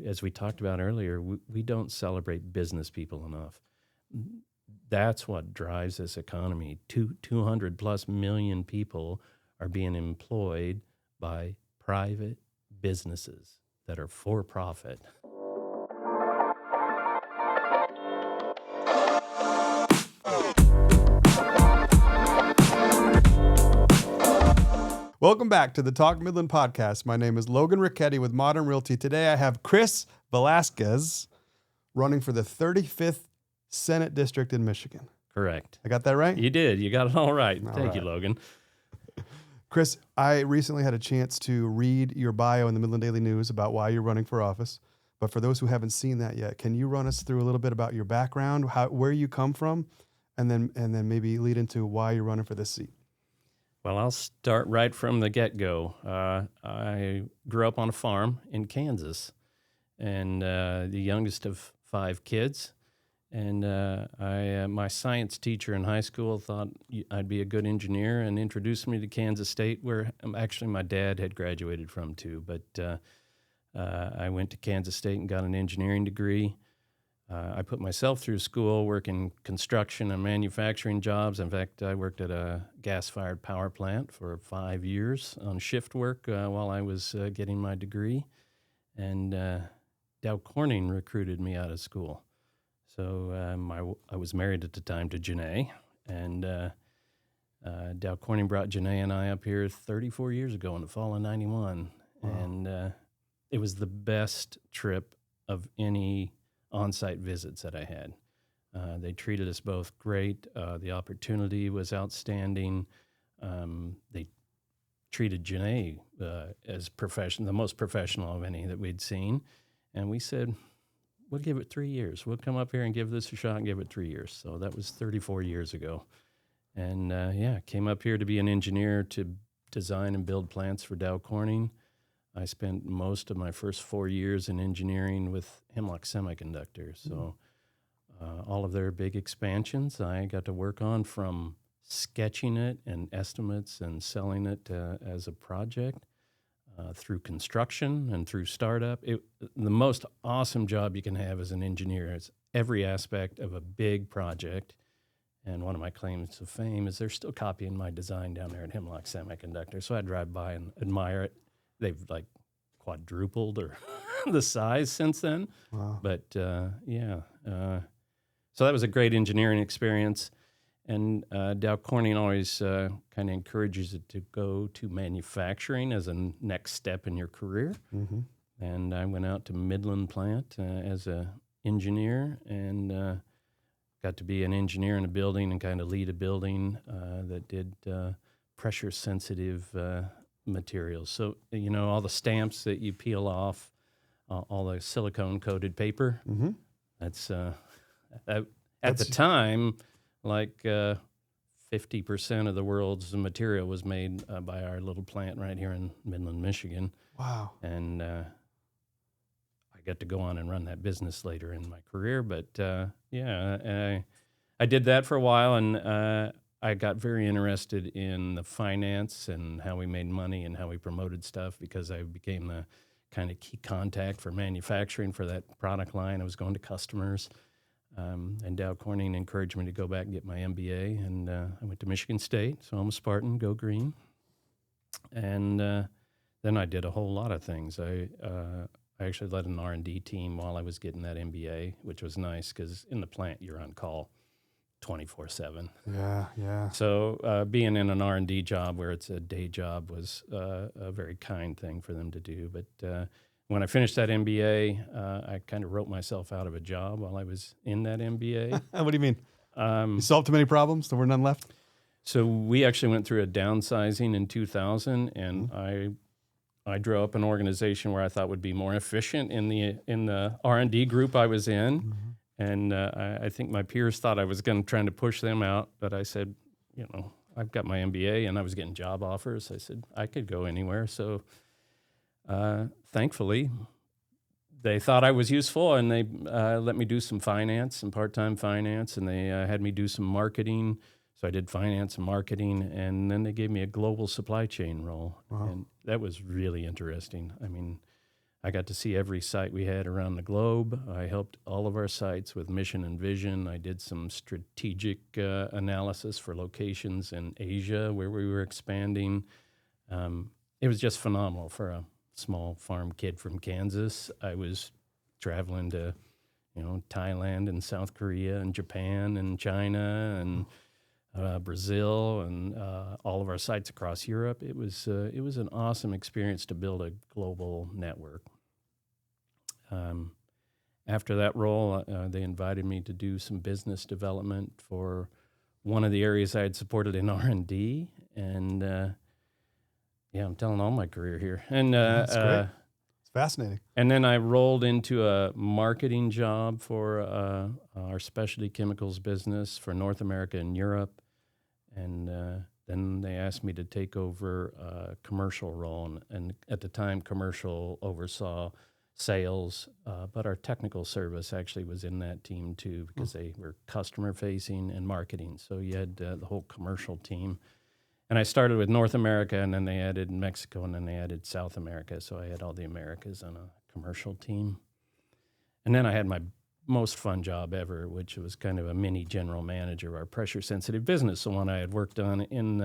As we talked about earlier, we don't celebrate business people enough. That's what drives this economy. 200 plus million people are being employed by private businesses that are for profit. Welcome back to the Talk Midland podcast. My name is Logan Richetti with Modern Realty. Today I have Chris Velasquez running for the 35th Senate District in Michigan. Correct. I got that right? You did. You got it all right. All Thank right. you, Logan. Chris, I recently had a chance to read your bio in the Midland Daily News about why you're running for office. But for those who haven't seen that yet, can you run us through a little bit about your background, where you come from, and then maybe lead into why you're running for this seat? Well, I'll start right from the get-go. I grew up on a farm in Kansas, and the youngest of 5 kids. And my science teacher in high school thought I'd be a good engineer and introduced me to Kansas State, where actually my dad had graduated from too. But I went to Kansas State and got an engineering degree. I put myself through school working construction and manufacturing jobs. In fact, I worked at a gas-fired power plant for 5 years on shift work while I was getting my degree. And Dow Corning recruited me out of school. So I was married at the time to Janae, and Dow Corning brought Janae and I up here 34 years ago in the fall of 91. Wow. And it was the best trip of any on-site visits that I had. They treated us both great. The opportunity was outstanding. They treated Janae as the most professional of any that we'd seen. And we said, we'll give it 3 years. We'll come up here and give this a shot and give it 3 years. So that was 34 years ago. And came up here to be an engineer to design and build plants for Dow Corning. I spent most of my first 4 years in engineering with Hemlock Semiconductor. So all of their big expansions I got to work on, from sketching it and estimates and selling it as a project through construction and through startup. The most awesome job you can have as an engineer is every aspect of a big project. And one of my claims to fame is they're still copying my design down there at Hemlock Semiconductor. So I drive by and admire it. They've like quadrupled or the size since then. Wow. But so that was a great engineering experience. And Dow Corning always kind of encourages it to go to manufacturing as a next step in your career. Mm-hmm. And I went out to Midland plant as an engineer and got to be an engineer in a building and kind of lead a building that did pressure-sensitive materials. So, all the stamps that you peel off, all the silicone-coated paper, mm-hmm. That's at the time, like 50% of the world's material was made by our little plant right here in Midland, Michigan. Wow. And I got to go on and run that business later in my career. But I did that for a while, and I got very interested in the finance and how we made money and how we promoted stuff, because I became the kind of key contact for manufacturing for that product line. I was going to customers. And Dow Corning encouraged me to go back and get my MBA, and I went to Michigan State, so I'm a Spartan, go green. And then I did a whole lot of things. I actually led an R&D team while I was getting that MBA, which was nice because in the plant you're on call 24/7. Yeah. So being in an R&D job where it's a day job was a very kind thing for them to do. But when I finished that MBA, I kind of wrote myself out of a job while I was in that MBA. What do you mean? You solved too many problems? There were none left? So we actually went through a downsizing in 2000, and mm-hmm. I drew up an organization where I thought would be more efficient in the R&D group I was in. Mm-hmm. And I think my peers thought I was trying to push them out, but I said, I've got my MBA, and I was getting job offers. I said I could go anywhere. So thankfully, they thought I was useful, and they let me do some finance, some part-time finance, and they had me do some marketing. So I did finance and marketing, and then they gave me a global supply chain role. Wow. And that was really interesting. I mean, I got to see every site we had around the globe. I helped all of our sites with mission and vision. I did some strategic analysis for locations in Asia where we were expanding. It was just phenomenal for a small farm kid from Kansas. I was traveling to, Thailand and South Korea and Japan and China and Brazil and all of our sites across Europe. It was an awesome experience to build a global network. After that role, they invited me to do some business development for one of the areas I had supported in R&D, and I'm telling all my career here. And that's great. It's fascinating. And then I rolled into a marketing job for our specialty chemicals business for North America and Europe. And then they asked me to take over a commercial role. And at the time, commercial oversaw sales, but our technical service actually was in that team too, because they were customer facing and marketing. So you had the whole commercial team. And I started with North America, and then they added Mexico, and then they added South America. So I had all the Americas on a commercial team. And then I had my most fun job ever, which was kind of a mini general manager of our pressure-sensitive business, the one I had worked on in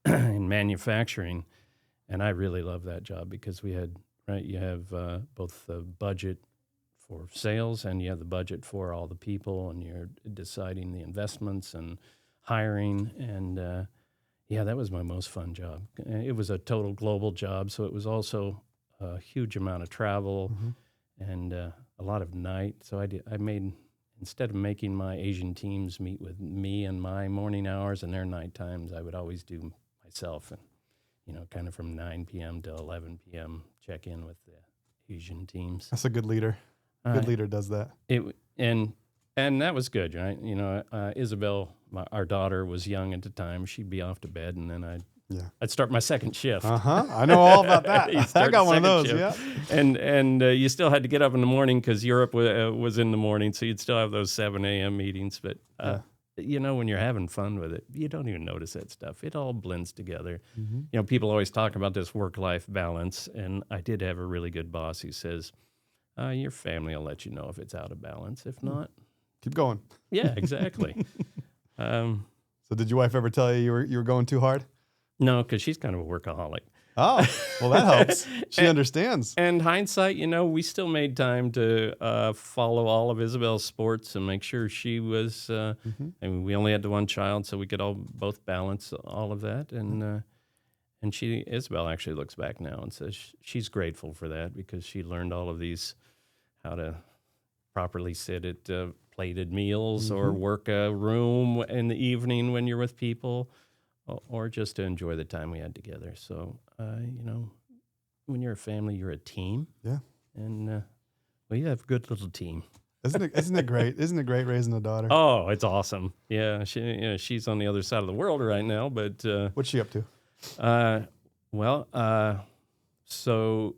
in manufacturing. And I really loved that job because we had, you have both the budget for sales and you have the budget for all the people, and you're deciding the investments and hiring. And that was my most fun job. It was a total global job, so it was also a huge amount of travel and a lot of night. So I made, instead of making my Asian teams meet with me in my morning hours and their night times, I would always do myself, and kind of from 9 p.m. to 11 p.m. check in with the Asian teams. That's a good leader. Good leader does that. And that was good, right? Isabel, our daughter, was young at the time. She'd be off to bed, and then I'd start my second shift. I know all about that. I got one of those. Shift. Yeah. And you still had to get up in the morning because Europe was in the morning, so you'd still have those 7 a.m. meetings. But when you're having fun with it, you don't even notice that stuff. It all blends together. People always talk about this work-life balance, and I did have a really good boss who says, your family will let you know if it's out of balance. If not, keep going. Yeah, exactly. So did your wife ever tell you you were going too hard? No, because she's kind of a workaholic. Oh, well, that helps. She understands. And hindsight, we still made time to follow all of Isabel's sports and make sure she was, we only had the one child, so we could both balance all of that. And Isabel actually looks back now and says she's grateful for that, because she learned all of these, how to properly sit at plated meals or work a room in the evening when you're with people, or just to enjoy the time we had together. So, when you're a family, you're a team. Yeah. And you have a good little team. Isn't it great? Isn't it great raising a daughter? Oh, it's awesome. Yeah, she's on the other side of the world right now, but... What's she up to? So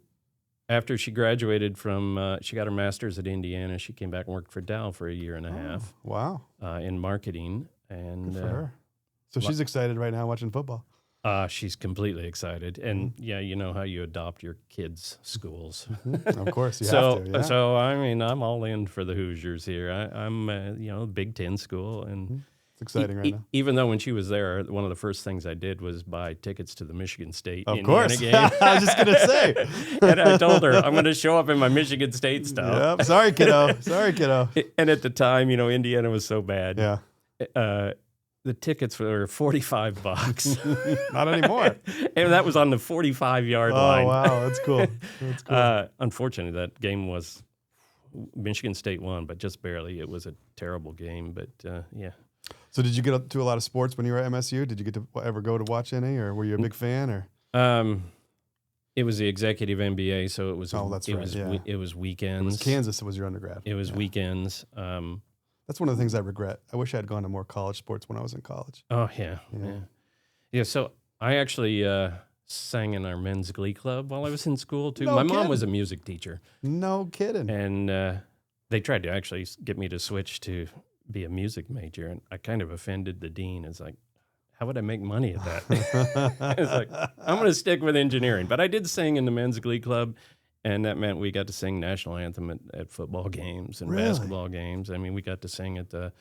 after she graduated from, she got her master's at Indiana, she came back and worked for Dow for a year and a half. Wow. In marketing. And good for her. So she's excited right now watching football. She's completely excited. And you know how you adopt your kids' schools. Of course, you have to. Yeah. So, I'm all in for the Hoosiers here. I'm, Big Ten school. And it's exciting right now. Even though when she was there, one of the first things I did was buy tickets to the Michigan State of Indiana course. game. I was just going to say. And I told her, I'm going to show up in my Michigan State stuff. Yep. Sorry, kiddo. And at the time, Indiana was so bad. Yeah. The tickets were $45. Not anymore. And that was on the 45-yard line. Oh, wow. That's cool. That's cool. Unfortunately, that game was Michigan State won, but just barely. It was a terrible game, but yeah. So did you get up to a lot of sports when you were at MSU? Did you get to ever go to watch any, or were you a big fan? Or it was the executive MBA, so it was. Oh, that's right. It was weekends. It was Kansas. It was your undergrad. It was weekends. That's one of the things I regret. I wish I had gone to more college sports when I was in college. Oh yeah. So I actually sang in our men's glee club while I was in school too. My mom was a music teacher. No kidding. And they tried to actually get me to switch to be a music major, and I kind of offended the dean. It's like, how would I make money at that? It's like, I'm going to stick with engineering. But I did sing in the men's glee club, And that meant we got to sing national anthem at football games and Really? basketball games. I mean, we got to sing at the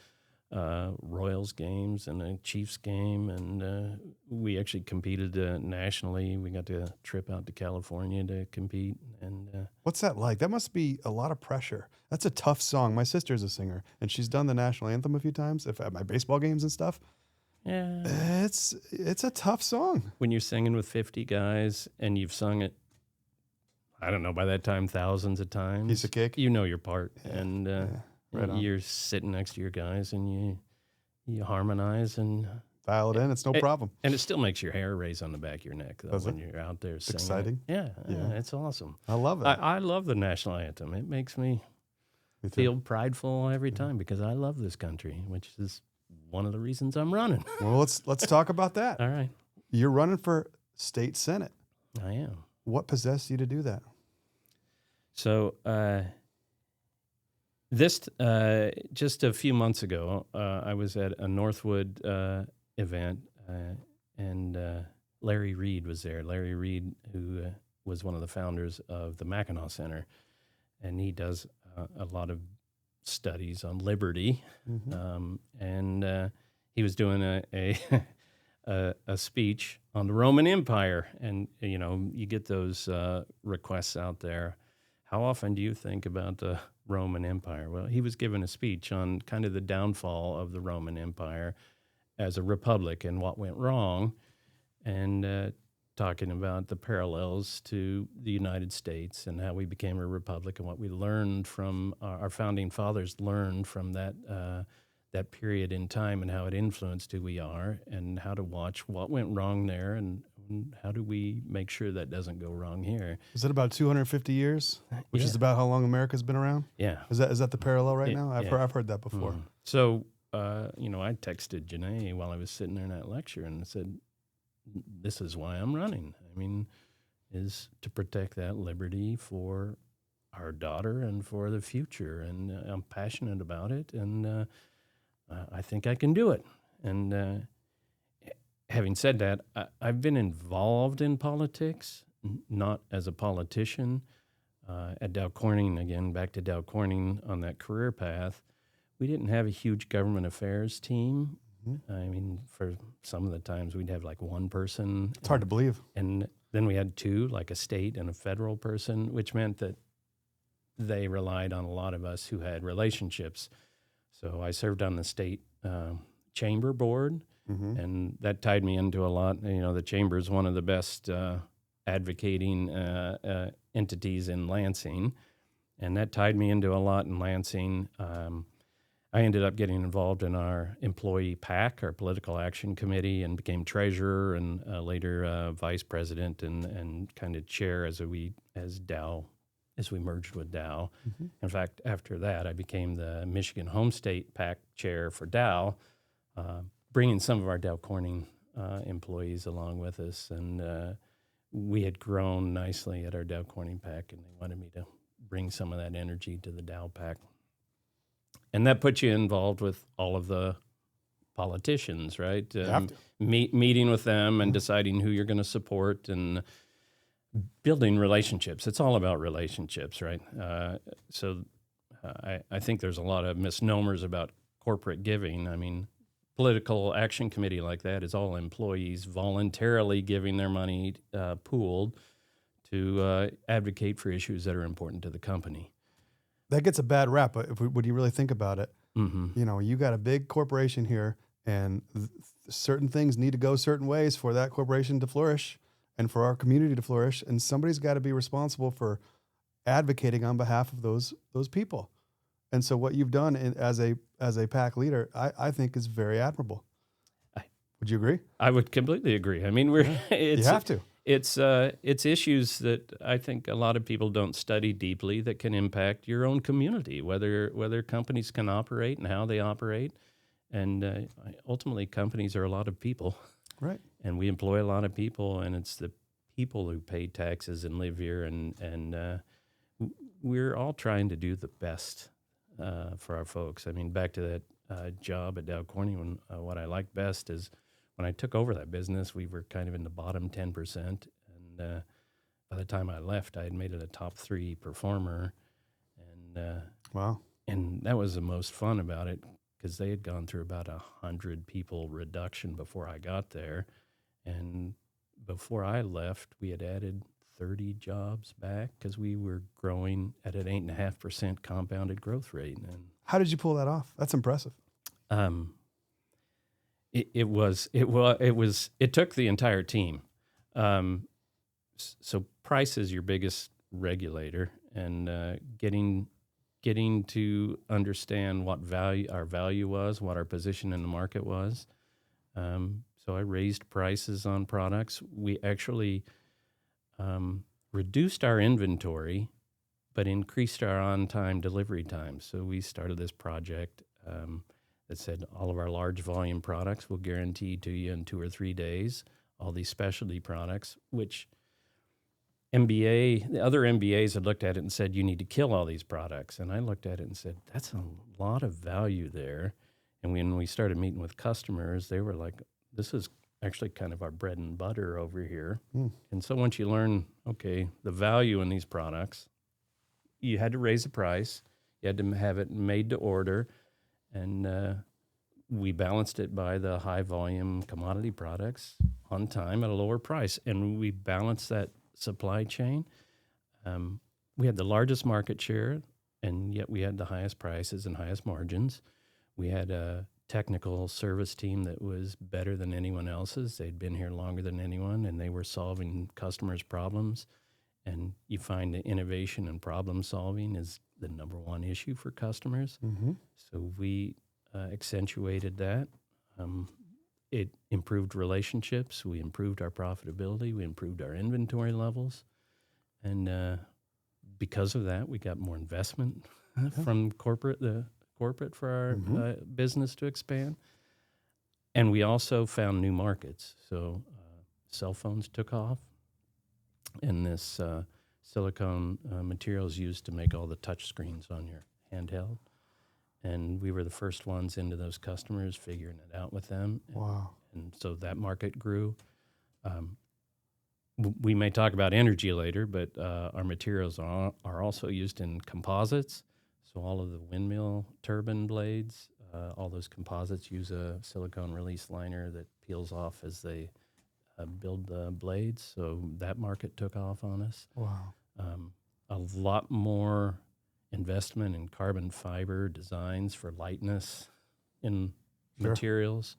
Royals games and a Chiefs game, and we actually competed nationally. We got to trip out to California to compete. And What's that like? That must be a lot of pressure. That's a tough song. My sister's a singer, and she's done the national anthem a few times at my baseball games and stuff. yeah, It's a tough song. when you're singing with 50 guys and you've sung it, I don't know, by that time, thousands of times. Piece of cake. You know your part. Yeah, And yeah, right on. you're sitting next to your guys and you harmonize. And Dial it in. It's no problem. and it still makes your hair raise on the back of your neck, though, Does when it? you're out there singing. Exciting. Yeah, Yeah. it's awesome. I love it. I love the national anthem. It makes me Me too. feel prideful every time because I love this country, which is one of the reasons I'm running. Well, let's talk about that. All right. You're running for state senate. I am. What possessed you to do that? So this just a few months ago, I was at a Northwood event, and Larry Reed was there. Larry Reed, who was one of the founders of the Mackinac Center, and he does a lot of studies on liberty. And he was doing a speech on the Roman Empire, and you get those requests out there. How often do you think about the Roman Empire? Well, he was giving a speech on kind of the downfall of the Roman Empire as a republic and what went wrong, and talking about the parallels to the United States and how we became a republic and what we learned from our founding fathers learned from that period in time and how it influenced who we are and how to watch what went wrong there and how do we make sure that doesn't go wrong here. Is it about 250 years, which is about how long America's been around? Yeah. Is that the parallel right now? I've yeah. heard that before. So, I texted Janae while I was sitting there in that lecture and said, this is why I'm running. I mean, is to protect that liberty for our daughter and for the future. And I'm passionate about it, and I think I can do it. And having said that, I've been involved in politics, not as a politician. At Dow Corning, again, back to Dow Corning on that career path, we didn't have a huge government affairs team. I mean, for some of the times we'd have like one person. It's hard to believe. And then we had two, like a state and a federal person, which meant that they relied on a lot of us who had relationships. So I served on the state chamber board, and that tied me into a lot. The chamber is one of the best advocating entities in Lansing, and that tied me into a lot in Lansing. I ended up getting involved in our employee PAC, our political action committee, and became treasurer and later vice president and kind of chair as we merged with Dow. In fact, after that, I became the Michigan Home State PAC chair for Dow, bringing some of our Dow Corning employees along with us. And we had grown nicely at our Dow Corning PAC, and they wanted me to bring some of that energy to the Dow PAC. And that puts you involved with all of the politicians, right? Meeting with them and deciding who you're going to support and building relationships. It's all about relationships, right? So I think there's a lot of misnomers about corporate giving. I mean, political action committee like that is all employees voluntarily giving their money pooled to advocate for issues that are important to the company. That gets a bad rap, but when you really think about it, you got a big corporation here, and certain things need to go certain ways for that corporation to flourish and for our community to flourish, and somebody's got to be responsible for advocating on behalf of those people. And so what you've done as a PAC leader, I think is very admirable. Would you agree? I would completely agree. I mean, you have to. It's issues that I think a lot of people don't study deeply that can impact your own community, whether companies can operate and how they operate. And ultimately, companies are a lot of people. Right. And we employ a lot of people, and it's the people who pay taxes and live here. And we're all trying to do the best for our folks. I mean, back to that job at Dow Corning, what I like best is when I took over that business, we were kind of in the bottom 10%, and by the time I left, I had made it a top 3 performer, and Wow. and that was the most fun about it because they had gone through about 100 people reduction before I got there, and before I left, we had added 30 jobs back because we were growing at an 8.5% compounded growth rate. And How did you pull that off? That's impressive. it took the entire team. So price is your biggest regulator, and getting to understand what our value was, what our position in the market was. So I raised prices on products. We actually reduced our inventory, but increased our on-time delivery time. So we started this project that said all of our large volume products will guarantee to you in 2 or 3 days. All these specialty products, which the other MBAs had looked at it and said, you need to kill all these products. And I looked at it and said, that's a lot of value there. And when we started meeting with customers, they were like, this is actually kind of our bread and butter over here. And so once you learn, okay, the value in these products, you had to raise the price, you had to have it made to order, and we balanced it by the high volume commodity products on time at a lower price. And we balanced that supply chain. We had the largest market share, and yet we had the highest prices and highest margins. We had a technical service team that was better than anyone else's. They'd been here longer than anyone, and they were solving customers' problems. And you find that innovation and problem solving is the number one issue for customers. Mm-hmm. So we accentuated that. It improved relationships. We improved our profitability. We improved our inventory levels. And because of that, we got more investment from corporate for our business to expand. And we also found new markets. So cell phones took off, and this silicone material is used to make all the touch screens on your handheld. And we were the first ones into those customers, figuring it out with them. Wow. And so that market grew. We may talk about energy later, but our materials are also used in composites. So all of the windmill turbine blades, all those composites use a silicone release liner that peels off as they build the blades. So that market took off on us. Wow. A lot more investment in carbon fiber designs for lightness in materials.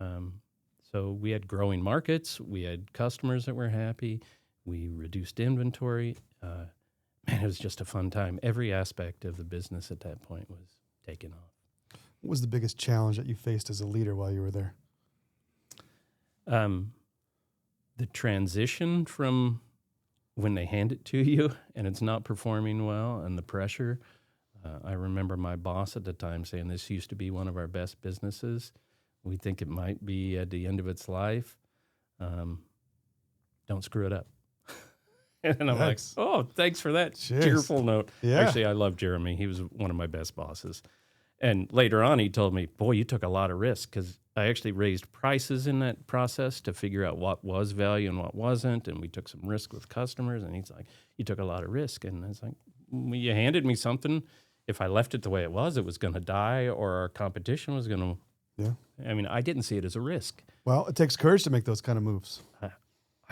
So we had growing markets. We had customers that were happy. We reduced inventory. Man, it was just a fun time. Every aspect of the business at that point was taken off. What was the biggest challenge that you faced as a leader while you were there? The transition from when they hand it to you and it's not performing well, and the pressure. I remember my boss at the time saying, this used to be one of our best businesses. We think it might be at the end of its life. Don't screw it up. And I'm like, oh, thanks for that cheerful note. Yeah. Actually, I love Jeremy. He was one of my best bosses. And later on, he told me, boy, you took a lot of risk, because I actually raised prices in that process to figure out what was value and what wasn't. And we took some risk with customers. And he's like, you took a lot of risk. And I was like, well, you handed me something. If I left it the way it was going to die, or our competition was going to. Yeah. I mean, I didn't see it as a risk. Well, it takes courage to make those kind of moves.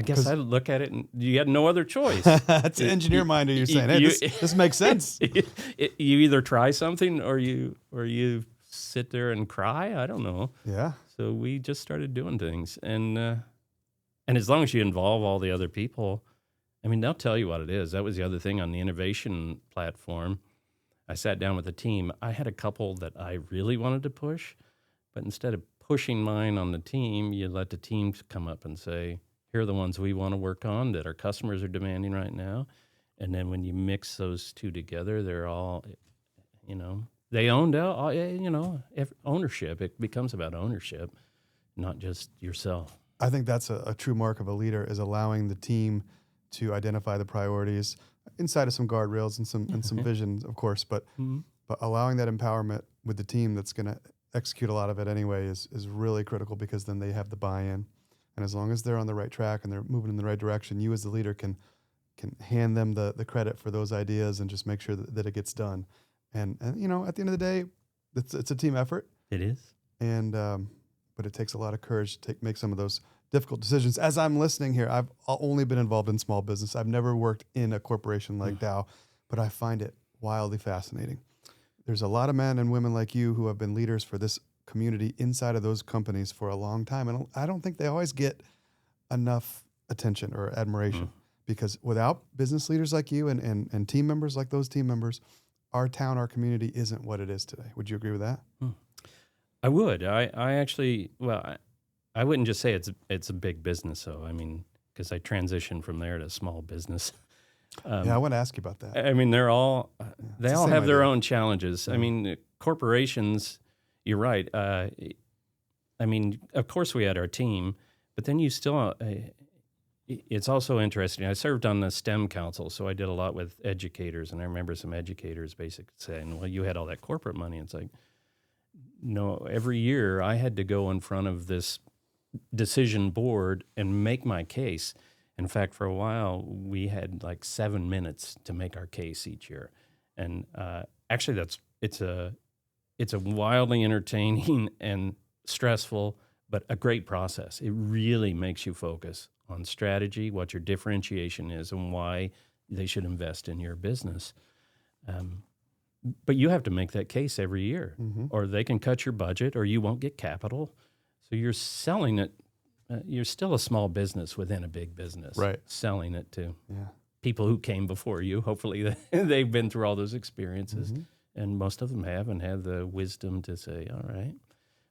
I guess I look at it and you had no other choice. That's an engineer mind. You're saying, hey, this makes sense. You either try something or you sit there and cry. I don't know. Yeah. So we just started doing things, and as long as you involve all the other people, I mean, they'll tell you what it is. That was the other thing on the innovation platform. I sat down with the team. I had a couple that I really wanted to push, but instead of pushing mine on the team, you let the team come up and say, here are the ones we want to work on that our customers are demanding right now. And then when you mix those two together, they're all, they owned out, ownership. It becomes about ownership, not just yourself. I think that's a true mark of a leader, is allowing the team to identify the priorities inside of some guardrails and some vision, of course, but allowing that empowerment with the team that's going to execute a lot of it anyway is really critical, because then they have the buy-in. And as long as they're on the right track and they're moving in the right direction, you as the leader can can hand them the credit for those ideas and just make sure that it gets done. And you know, at the end of the day, it's a team effort. It is. And but it takes a lot of courage to make some of those difficult decisions. As I'm listening here, I've only been involved in small business. I've never worked in a corporation like Dow, but I find it wildly fascinating. There's a lot of men and women like you who have been leaders for this community inside of those companies for a long time. And I don't think they always get enough attention or admiration because without business leaders like you and team members like those team members, our town, our community isn't what it is today. Would you agree with that? I would. I actually, well, I wouldn't just say it's a big business, though. I mean, because I transitioned from there to small business. Yeah, I want to ask you about that. I mean, they all have their own challenges. Yeah. I mean, corporations, you're right. I mean, of course we had our team, but then you still, it's also interesting. I served on the STEM council, so I did a lot with educators, and I remember some educators basically saying, well, you had all that corporate money. It's like, no, every year I had to go in front of this decision board and make my case. In fact, for a while, we had like 7 minutes to make our case each year. And actually, it's a wildly entertaining and stressful, but a great process. It really makes you focus on strategy, what your differentiation is, and why they should invest in your business. But you have to make that case every year, or they can cut your budget, or you won't get capital. So you're selling it. You're still a small business within a big business, right? Selling it to people who came before you. Hopefully, they've been through all those experiences, and most of them have and have the wisdom to say, "All right,"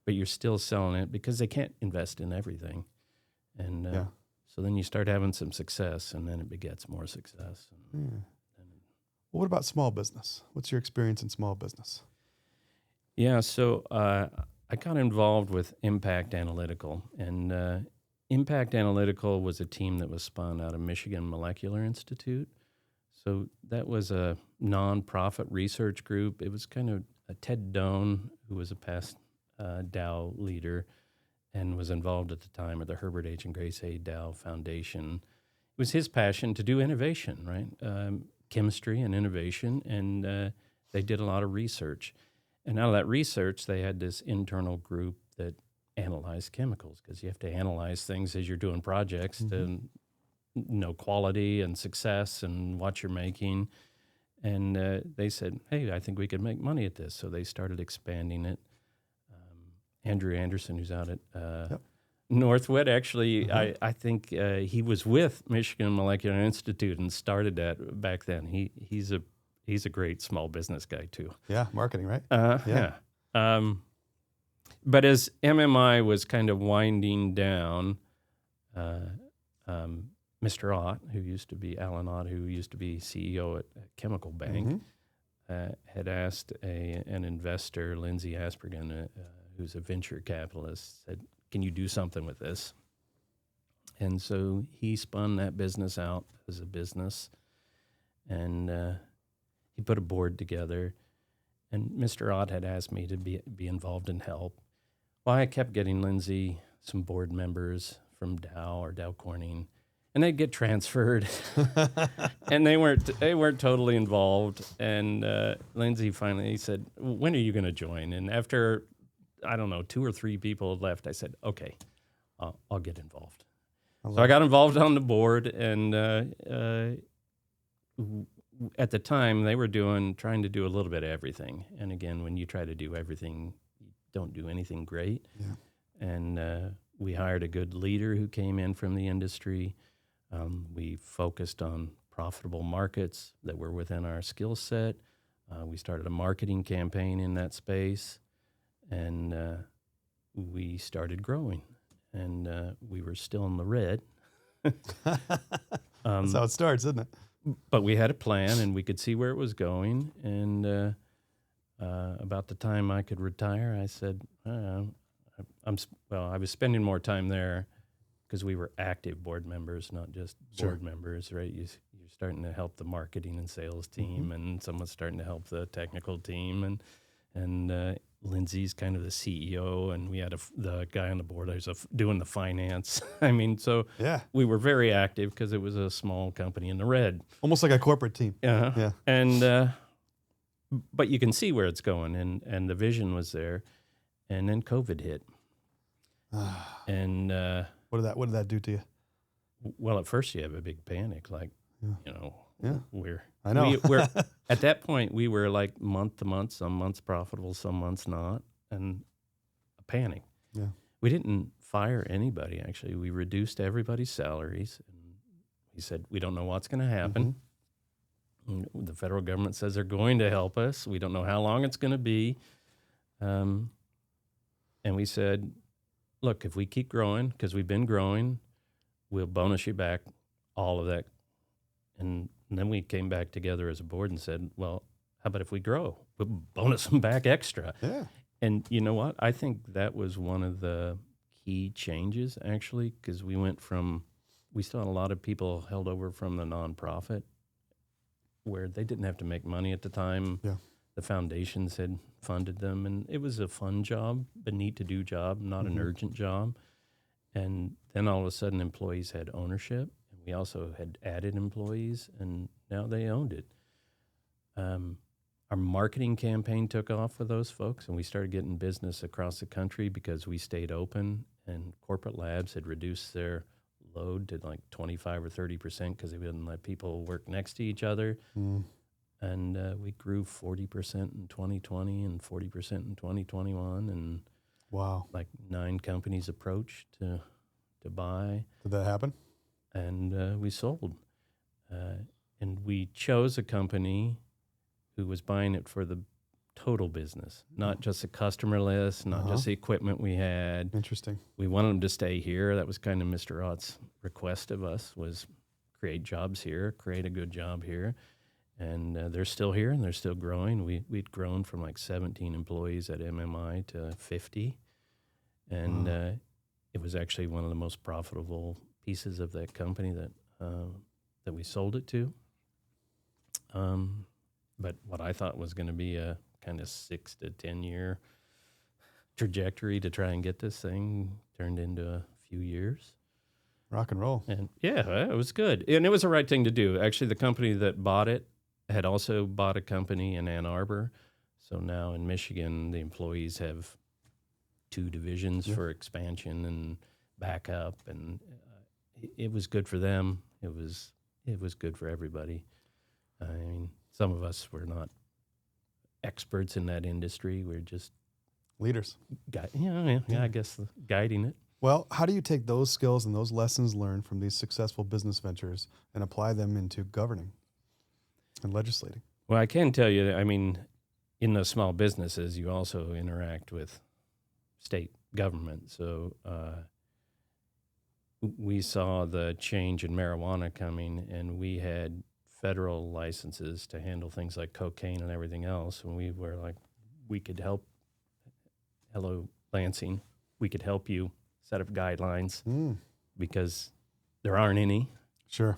but you're still selling it because they can't invest in everything, and so then you start having some success, and then it begets more success. Well, what about small business? What's your experience in small business? Yeah, so I got involved with Impact Analytical, and Impact Analytical was a team that was spun out of Michigan Molecular Institute. So that was a nonprofit research group. It was kind of Ted Doan, who was a past Dow leader and was involved at the time with the Herbert H. and Grace A. Dow Foundation. It was his passion to do innovation, right? Chemistry and innovation, and they did a lot of research. And out of that research, they had this internal group that analyzed chemicals, because you have to analyze things as you're doing projects to know quality and success and what you're making. And they said, hey, I think we could make money at this. So they started expanding it. Andrew Anderson, who's out at Northwood, actually, I think he was with Michigan Molecular Institute and started that back then. He's a great small business guy too. Yeah, marketing, right? But as MMI was kind of winding down, Mr. Ott, who used to be Alan Ott, who used to be CEO at Chemical Bank, had asked an investor, Lindsay Aspergen, who's a venture capitalist, said, can you do something with this? And so he spun that business out as a business, and he put a board together. And Mr. Ott had asked me to be involved and help. Well, I kept getting Lindsay some board members from Dow or Dow Corning, and they'd get transferred, and they weren't totally involved. And Lindsay finally said, "When are you going to join?" And after, I don't know, 2 or 3 people had left, I said, "Okay, I'll get involved." So I got involved on the board, and at the time they were trying to do a little bit of everything. And again, when you try to do everything, you don't do anything great. Yeah. And we hired a good leader who came in from the industry. We focused on profitable markets that were within our skill set. We started a marketing campaign in that space, and we started growing. And we were still in the red. That's how it starts, isn't it? But we had a plan, and we could see where it was going. And about the time I could retire, I said, I was spending more time there because we were active board members, not just board members, right? You're starting to help the marketing and sales team, and someone's starting to help the technical team, and Lindsay's kind of the CEO, and we had the guy on the board who's doing the finance. I mean, so Yeah. we were very active because it was a small company in the red. Almost like a corporate team. Yeah. And but you can see where it's going, and the vision was there, and then COVID hit, and What did that do to you? well, at first you have a big panic, like Yeah. I know we're at that point we were like month to month, some months profitable, some months not, and a panic. Yeah. We didn't fire anybody, actually. We reduced everybody's salaries, and we said we don't know what's going to happen. The federal government says they're going to help us. We don't know how long it's going to be. And we said, look, if we keep growing, because we've been growing, we'll bonus you back all of that. And then we came back together as a board and said, well, how about if we grow? We'll bonus them back extra. Yeah. And you know what? I think that was one of the key changes, actually, because we still had a lot of people held over from the nonprofit where they didn't have to make money at the time. Yeah. The foundations had funded them, and it was a fun job, a neat-to-do job, not an urgent job. And then all of a sudden, employees had ownership, and we also had added employees, and now they owned it. Our marketing campaign took off with those folks, and we started getting business across the country because we stayed open, and corporate labs had reduced their load to like 25 or 30% because they wouldn't let people work next to each other. And we grew 40% in 2020 and 40% in 2021, and Wow. like 9 companies approached to buy, Did that happen? and we sold. And we chose a company who was buying it for the total business, not just the customer list, not just the equipment we had. Interesting. We wanted them to stay here. That was kind of Mr. Ott's request of us, was create jobs here, create a good job here. And they're still here, and they're still growing. We'd grown from like 17 employees at MMI to 50. And it was actually one of the most profitable pieces of that company that we sold it to. But what I thought was going to be a kind of 6 to 10 year trajectory to try and get this thing turned into a few years. Rock and roll. And yeah, it was good. And it was the right thing to do. Actually, the company that bought it had also bought a company in Ann Arbor. So now in Michigan, the employees have 2 divisions for expansion and backup. And it was good for them. It was good for everybody. I mean, some of us were not experts in that industry. We're just Leaders. I guess guiding it. Well, how do you take those skills and those lessons learned from these successful business ventures and apply them into governing and legislating? Well, I can tell you, I mean, in those small businesses, you also interact with state government. So we saw the change in marijuana coming, and we had federal licenses to handle things like cocaine and everything else. And we were like, we could help. Hello, Lansing. We could help you set up guidelines because there aren't any. Sure.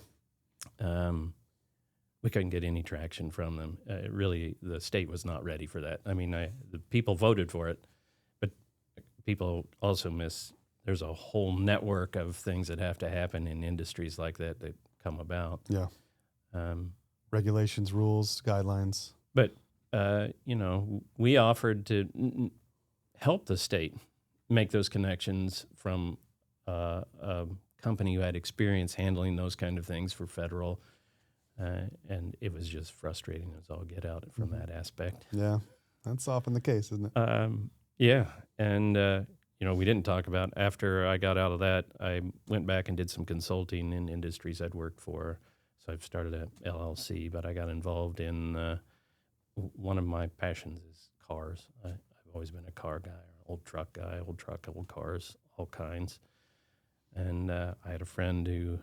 We couldn't get any traction from them. Really, the state was not ready for that. I mean, the people voted for it, but people also miss. There's a whole network of things that have to happen in industries like that come about. Yeah. Regulations, rules, guidelines. But, we offered to help the state make those connections from a company who had experience handling those kind of things for federal. And it was just frustrating as all get out from that aspect. Yeah, that's often the case, isn't it? Yeah, and we didn't talk about, after I got out of that, I went back and did some consulting in industries I'd worked for. So I've started an LLC, but I got involved in one of my passions is cars. I've always been a car guy, old truck guy, old cars, all kinds. And I had a friend who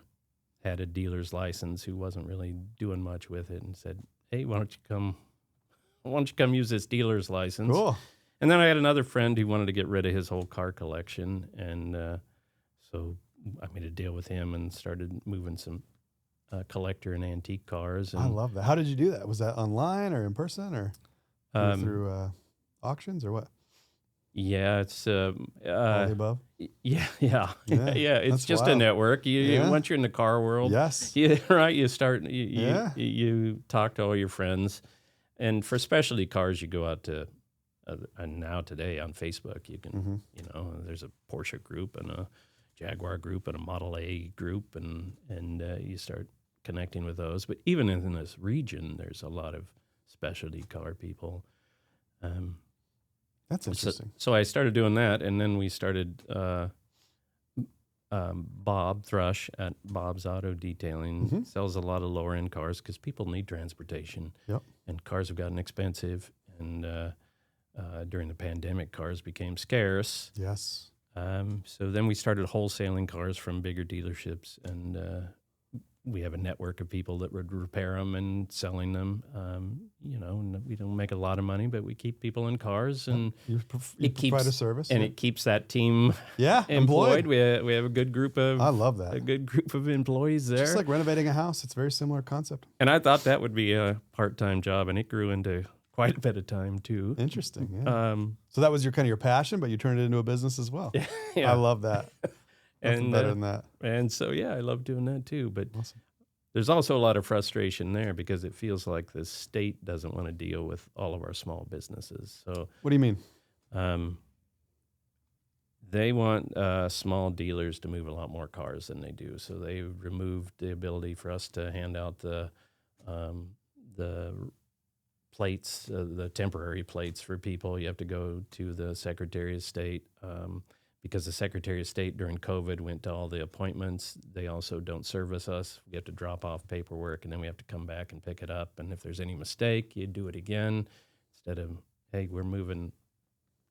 had a dealer's license who wasn't really doing much with it, and said, "Hey, why don't you come use this dealer's license?" Cool. And then I had another friend who wanted to get rid of his whole car collection, and so I made a deal with him and started moving some collector and antique cars. And I love that. How did you do that? Was that online or in person, or through auctions or what? Yeah, it's All the above? yeah. Yeah, It's that's just a wild. network. Yeah. Once you're in the car world, Yes. right, you start Yeah. you talk to all your friends, and for specialty cars, you go out to and now today on Facebook, you can there's a Porsche group and a Jaguar group and a Model A group, and you start connecting with those. But even in this region, there's a lot of specialty car people. That's interesting. So I started doing that, and then we started Bob Thrush at Bob's Auto Detailing sells a lot of lower end cars because people need transportation. Yep. And cars have gotten expensive, and during the pandemic, cars became scarce. Yes. So then we started wholesaling cars from bigger dealerships, and we have a network of people that would repair them and selling them. And we don't make a lot of money, but we keep people in cars, and You provide a service. and it keeps that team employed. We have a good group of I love that. a good group of employees there. Just like renovating a house, it's a very similar concept. And I thought that would be a part-time job, and it grew into quite a bit of time too. Interesting. Yeah. So that was your passion, but you turned it into a business as well. I love that. Nothing better than that. And so, I love doing that too. But Awesome. there's also a lot of frustration there because it feels like the state doesn't want to deal with all of our small businesses. So What do you mean? they want small dealers to move a lot more cars than they do. So they removed the ability for us to hand out the plates, the temporary plates for people. You have to go to the Secretary of State. Because the Secretary of State during COVID went to all the appointments, they also don't service us. We have to drop off paperwork, and then we have to come back and pick it up. And if there's any mistake, you do it again. Instead of, hey, we're moving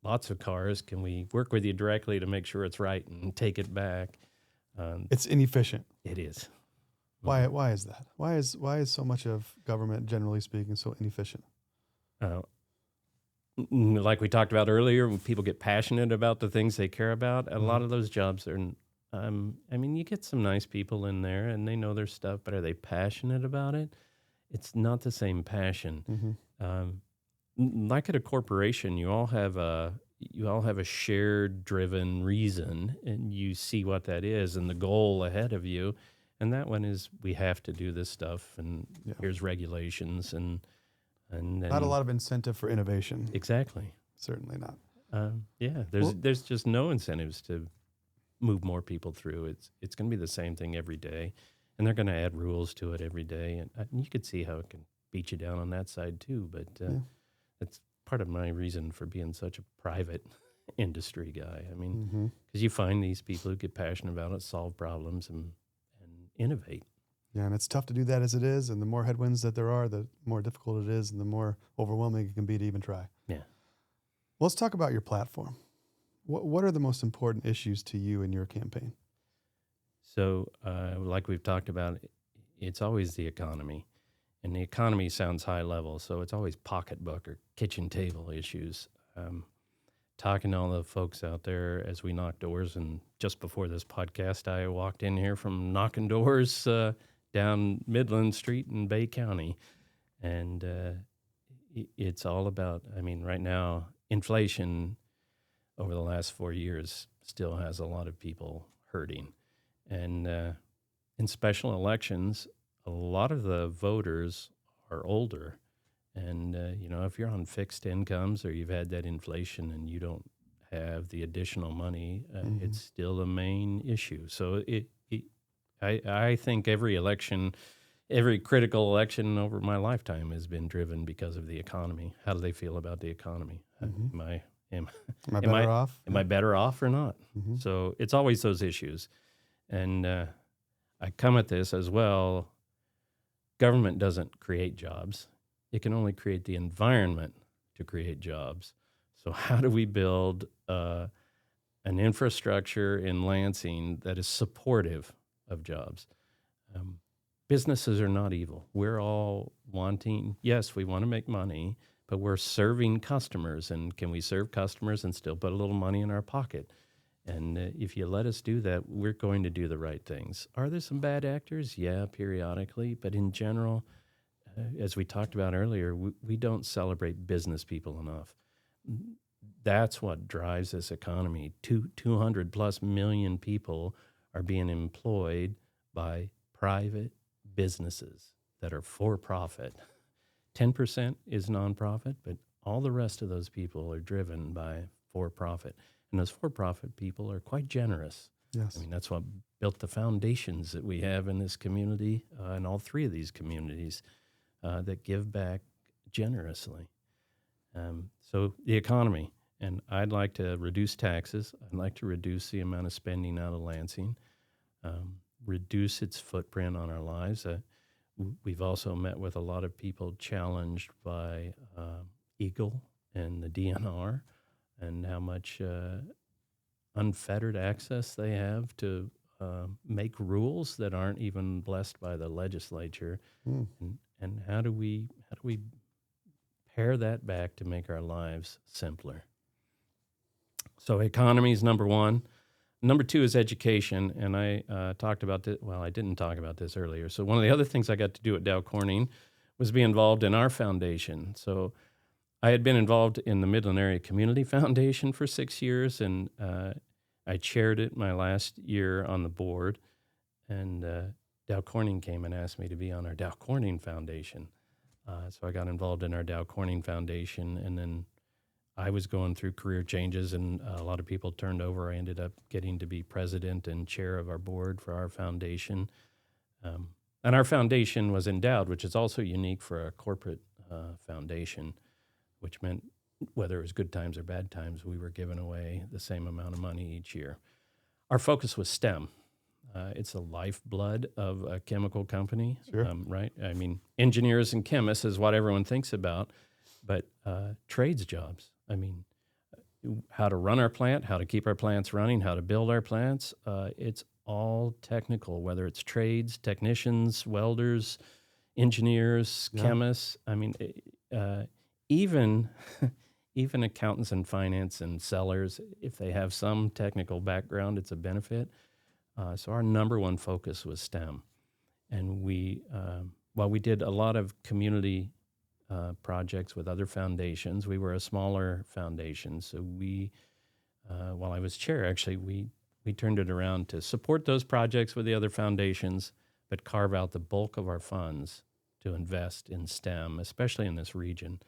lots of cars. Can we work with you directly to make sure it's right and take it back? It's inefficient. It is. Why is that? Why is so much of government, generally speaking, so inefficient? Like we talked about earlier, when people get passionate about the things they care about, a lot of those jobs are, you get some nice people in there and they know their stuff, but are they passionate about it? It's not the same passion. Like at a corporation, you all have a shared driven reason, and you see what that is and the goal ahead of you. And that one is, we have to do this stuff, and here's regulations, and not a lot of incentive for innovation. Exactly. Certainly not. There's just no incentives to move more people through. It's going to be the same thing every day, and they're going to add rules to it every day. And you could see how it can beat you down on that side too. But that's part of my reason for being such a private industry guy. Because you find these people who get passionate about it, solve problems, and innovate. Yeah, and it's tough to do that as it is, and the more headwinds that there are, the more difficult it is, and the more overwhelming it can be to even try. Yeah. Well, let's talk about your platform. What are the most important issues to you in your campaign? So, like we've talked about, it's always the economy. And the economy sounds high level, so it's always pocketbook or kitchen table issues. Talking to all the folks out there as we knock doors, and just before this podcast, I walked in here from knocking doors down Midland Street in Bay County. And it's all about, right now, inflation over the last 4 years still has a lot of people hurting. And in special elections, a lot of the voters are older. And, if you're on fixed incomes or you've had that inflation and you don't have the additional money, it's still a main issue. So I think every critical election over my lifetime has been driven because of the economy. How do they feel about the economy? Am I better off? Am I better off or not? So it's always those issues. And I come at this as well. Government doesn't create jobs. It can only create the environment to create jobs. So how do we build an infrastructure in Lansing that is supportive of jobs? Businesses are not evil. We're all wanting, yes, we want to make money, but we're serving customers. And can we serve customers and still put a little money in our pocket? And if you let us do that, we're going to do the right things. Are there some bad actors? Yeah, periodically. But in general, as we talked about earlier, we don't celebrate business people enough. that's what drives this economy. 200 plus million people are being employed by private businesses that are for profit. 10% is nonprofit, but all the rest of those people are driven by for profit. And those for profit people are quite generous. Yes. I mean, that's what built the foundations that we have in this community, and all three of these communities that give back generously. So the economy, and I'd like to reduce taxes. I'd like to reduce the amount of spending out of Lansing, reduce its footprint on our lives. We've also met with a lot of people challenged by Eagle and the DNR and how much unfettered access they have to make rules that aren't even blessed by the legislature. And how do we pare that back to make our lives simpler? So economy is number one. Number two is education, and I talked about this. Well, I didn't talk about this earlier. So one of the other things I got to do at Dow Corning was be involved in our foundation. So I had been involved in the Midland Area Community Foundation for 6 years, and I chaired it my last year on the board. And Dow Corning came and asked me to be on our Dow Corning Foundation. So I got involved in our Dow Corning Foundation, and then I was going through career changes, and a lot of people turned over. I ended up getting to be president and chair of our board for our foundation. And our foundation was endowed, which is also unique for a corporate foundation, which meant whether it was good times or bad times, we were giving away the same amount of money each year. Our focus was STEM. It's the lifeblood of a chemical company, Sure. Right? I mean, engineers and chemists is what everyone thinks about, but trades jobs. I mean, how to run our plant, how to keep our plants running, how to build our plants. It's all technical, whether it's trades, technicians, welders, engineers, chemists. I mean, even accountants and finance and sellers, if they have some technical background, it's a benefit. So our number one focus was STEM. And while we did a lot of community projects with other foundations, we were a smaller foundation. So while I was chair, actually, we turned it around to support those projects with the other foundations, but carve out the bulk of our funds to invest in STEM, especially in this region.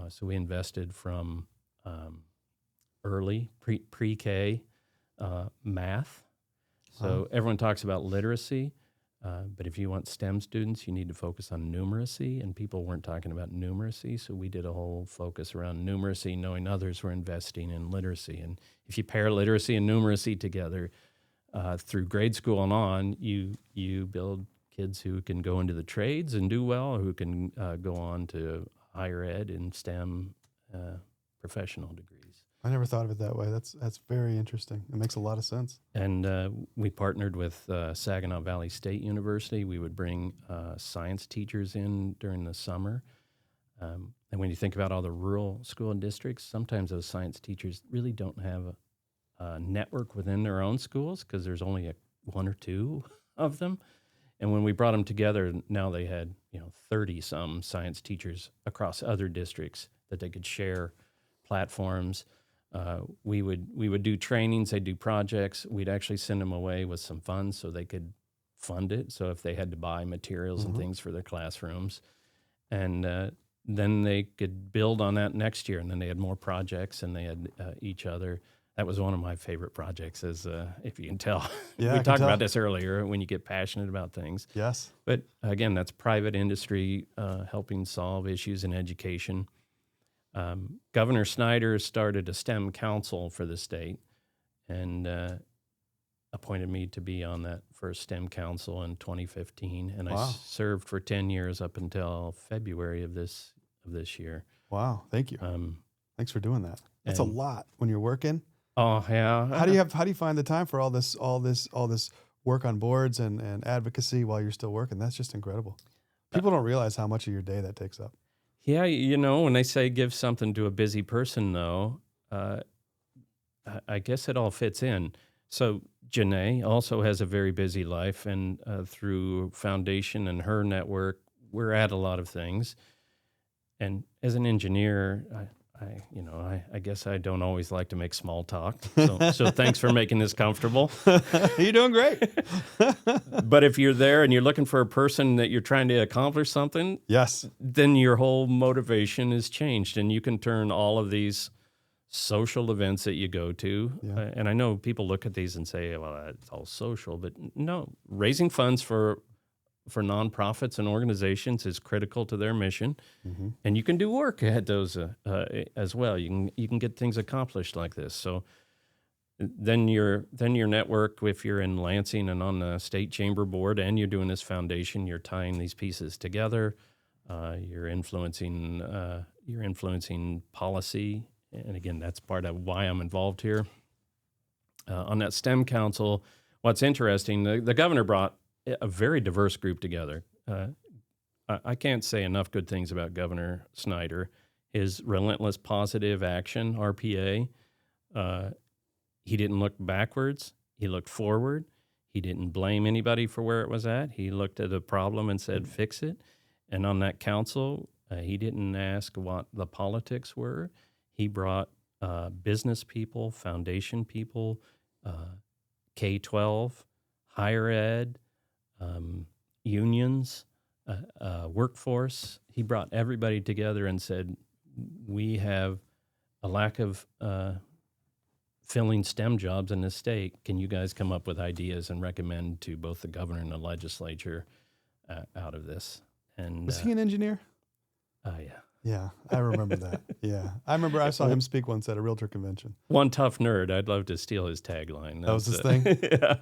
So we invested from early pre-K math. So everyone talks about literacy, but if you want STEM students, you need to focus on numeracy, and people weren't talking about numeracy, so we did a whole focus around numeracy, knowing others were investing in literacy. And if you pair literacy and numeracy together through grade school and on, you build kids who can go into the trades and do well, or who can go on to higher ed and STEM professional degrees. I never thought of it that way. That's very interesting. It makes a lot of sense. And we partnered with Saginaw Valley State University. We would bring science teachers in during the summer. And when you think about all the rural school districts, sometimes those science teachers really don't have a network within their own schools because there's only one or two of them. And when we brought them together, now they had 30-some science teachers across other districts that they could share platforms. We would do trainings, they'd do projects. We'd actually send them away with some funds so they could fund it. So if they had to buy materials and things for their classrooms, and then they could build on that next year. And then they had more projects, and they had each other. That was one of my favorite projects, as if you can tell. Yeah, we I talked can about tell. this earlier when you get passionate about things. Yes. But again, that's private industry helping solve issues in education. Governor Snyder started a STEM council for the state and appointed me to be on that first STEM council in 2015. And Wow. I served for 10 years up until February of this year. Wow. Thank you. Thanks for doing that. That's a and- lot when you're working. Oh, yeah. How do you find the time for all this work on boards and advocacy while you're still working? That's just incredible. People don't realize how much of your day that takes up. Yeah, when they say give something to a busy person, though, I guess it all fits in. So Janae also has a very busy life, and through Foundation and her network, we're at a lot of things. And as an engineer, I guess I don't always like to make small talk. So thanks for making this comfortable. You're doing great. But if you're there and you're looking for a person that you're trying to accomplish something, Yes. then your whole motivation is changed, and you can turn all of these social events that you go to. Yeah. And I know people look at these and say, well, it's all social, but no, raising funds for nonprofits and organizations is critical to their mission, and you can do work at those as well. You can get things accomplished like this. So then your network, if you're in Lansing and on the state chamber board, and you're doing this foundation, you're tying these pieces together. You're influencing policy, and again, that's part of why I'm involved here. On that STEM council, what's interesting, the governor brought a very diverse group together. I can't say enough good things about Governor Snyder. His relentless positive action, RPA, he didn't look backwards. He looked forward. He didn't blame anybody for where it was at. He looked at a problem and said, fix it. And on that council, he didn't ask what the politics were. He brought business people, foundation people, K-12, higher ed, unions, workforce. He brought everybody together and said, we have a lack of filling STEM jobs in this state. Can you guys come up with ideas and recommend to both the governor and the legislature out of this? And Was he an engineer? Yeah. Yeah, I remember that. Yeah. I remember I saw him speak once at a realtor convention. One tough nerd. I'd love to steal his tagline. That was his thing?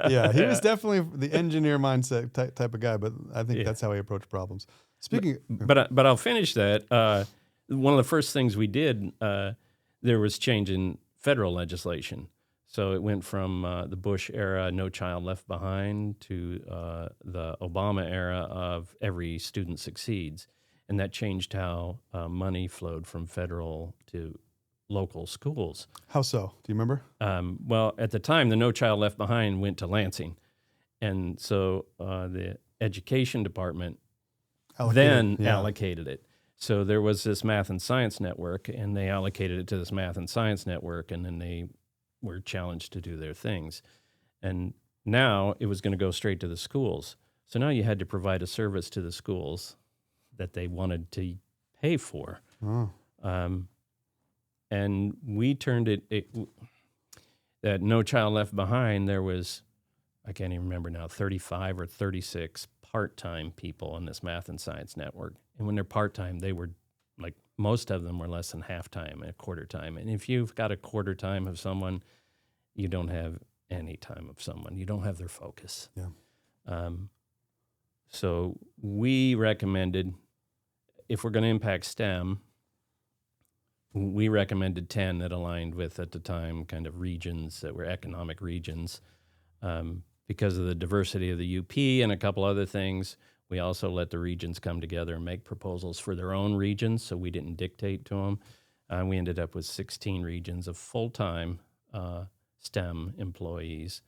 Yeah, he was definitely the engineer mindset type of guy, but I think that's how he approached problems. Speaking But I'll finish that. One of the first things we did, there was change in federal legislation. So it went from the Bush era, No Child Left Behind, to the Obama era of Every Student Succeeds. And that changed how money flowed from federal to local schools. How so? Do you remember? Well, at the time, the No Child Left Behind went to Lansing. And so the education department allocated it. So there was this math and science network, and they allocated it to this math and science network, and then they were challenged to do their things. And now it was going to go straight to the schools. So now you had to provide a service to the schools that they wanted to pay for. Oh. And we turned that No Child Left Behind, there was, I can't even remember now, 35 or 36 part-time people on this math and science network. And when they're part-time, they were like, most of them were less than half-time, a quarter time. And if you've got a quarter time of someone, you don't have any time of someone. You don't have their focus. Yeah. So we recommended, if we're going to impact STEM, we recommended 10 that aligned with, at the time, kind of regions that were economic regions. Because of the diversity of the UP and a couple other things, we also let the regions come together and make proposals for their own regions, so we didn't dictate to them. We ended up with 16 regions of full-time STEM employees.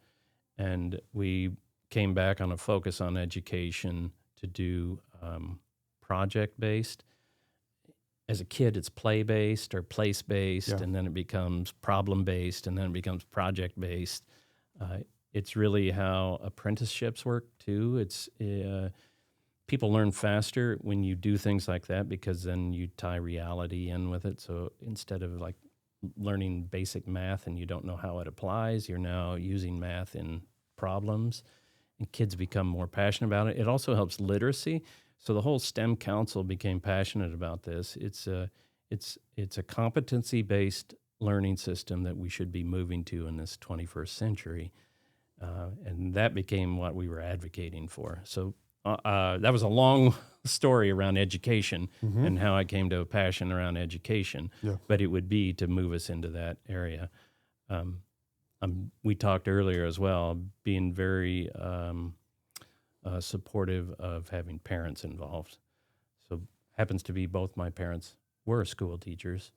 And we came back on a focus on education to do project-based. As a kid, it's play-based or place-based, and then it becomes problem-based, and then it becomes project-based. It's really how apprenticeships work, too. It's people learn faster when you do things like that, because then you tie reality in with it. So instead of like learning basic math and you don't know how it applies, you're now using math in problems, and kids become more passionate about it. It also helps literacy. So the whole STEM council became passionate about this. It's a competency-based learning system that we should be moving to in this 21st century. And that became what we were advocating for. So that was a long story around education and how I came to a passion around education. Yeah. But it would be to move us into that area. We talked earlier as well, being very supportive of having parents involved. So happens to be both my parents were school teachers.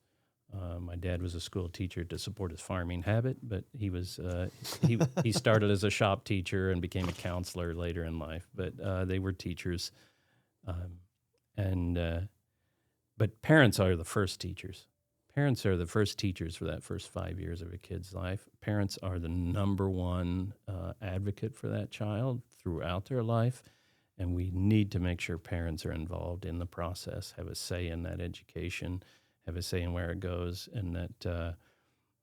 My dad was a school teacher to support his farming habit, but he was he started as a shop teacher and became a counselor later in life. But they were teachers, but parents are the first teachers. Parents are the first teachers for that first 5 years of a kid's life. Parents are the number one advocate for that child throughout their life, and we need to make sure parents are involved in the process, have a say in that education, have a say in where it goes, and that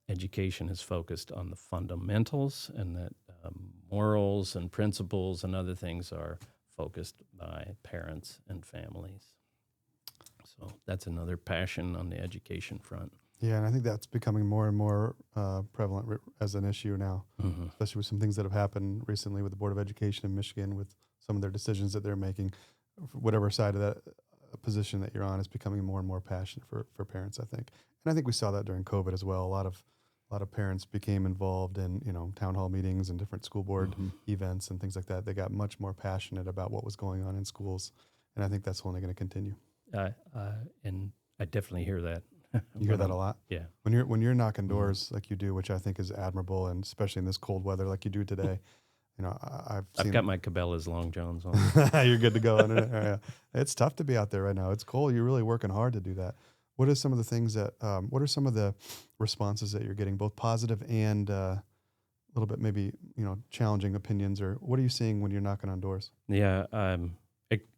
education is focused on the fundamentals, and that morals and principles and other things are focused by parents and families. So that's another passion on the education front. Yeah, and I think that's becoming more and more prevalent as an issue now, especially with some things that have happened recently with the Board of Education in Michigan, with some of their decisions that they're making. Whatever side of that position that you're on is becoming more and more passionate for parents, I think. And I think we saw that during COVID as well. A lot of parents became involved in, town hall meetings and different school board events and things like that. They got much more passionate about what was going on in schools, and I think that's only going to continue. And I definitely hear that. You hear that a lot? Yeah. When you're knocking doors like you do, which I think is admirable, and especially in this cold weather like you do today, I've got my Cabela's Long Johns on. You're good to go. Yeah. It's tough to be out there right now. It's cold. You're really working hard to do that. What are some of the things that? What are some of the responses that you're getting, both positive and a little bit maybe challenging opinions, or what are you seeing when you're knocking on doors? Yeah.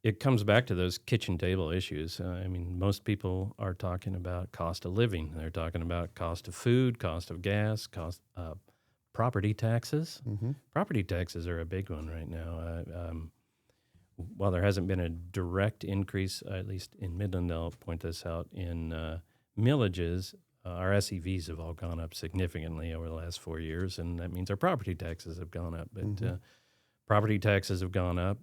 It comes back to those kitchen table issues. Most people are talking about cost of living. They're talking about cost of food, cost of gas, cost property taxes. Property taxes are a big one right now. While there hasn't been a direct increase, at least in Midland, I'll point this out, in millages, our SEVs have all gone up significantly over the last 4 years, and that means our property taxes have gone up. But property taxes have gone up.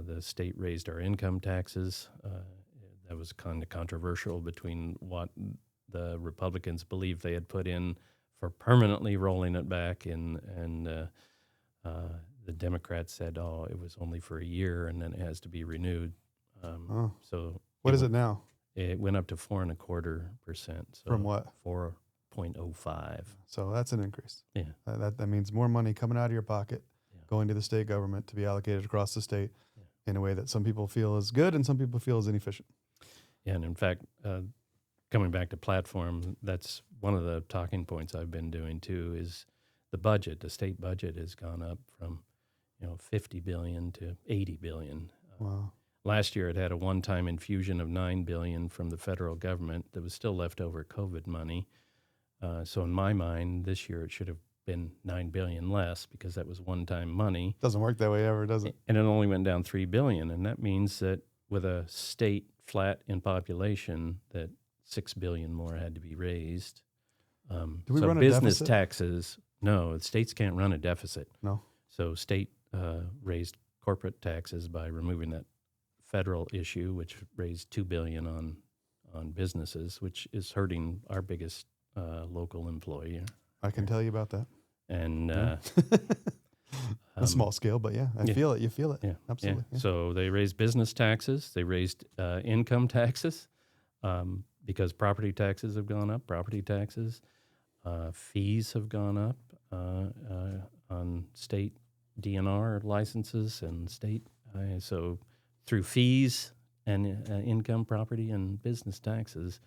The state raised our income taxes. That was kind of controversial between what the Republicans believed they had put in for permanently rolling it back, and the Democrats said, it was only for a year and then it has to be renewed. So what is it now? It went up to 4.25%. So from what? 4.05. So that's an increase. Yeah. That means more money coming out of your pocket, going to the state government to be allocated across the state in a way that some people feel is good and some people feel is inefficient. Yeah, and in fact, coming back to platform, that's one of the talking points I've been doing too, is the budget. The state budget has gone up from $50 billion to $80 billion. Wow. Last year it had a one-time infusion of $9 billion from the federal government that was still leftover COVID money. So in my mind, this year it should have been $9 billion less because that was one-time money. Doesn't work that way ever, does it? And it only went down $3 billion, and that means that with a state flat in population, that $6 billion more had to be raised. Do we so run a business deficit? Taxes, no, the states can't run a deficit. No. So state raised corporate taxes by removing that federal issue, which raised $2 billion on businesses, which is hurting our biggest local employee. I can tell you about that. And a small scale, but I feel it. You feel it. Yeah, absolutely. Yeah. So they raised business taxes. They raised income taxes because property taxes have gone up. Property taxes, fees have gone up on state DNR licenses and state. So through fees and income, property, and business taxes,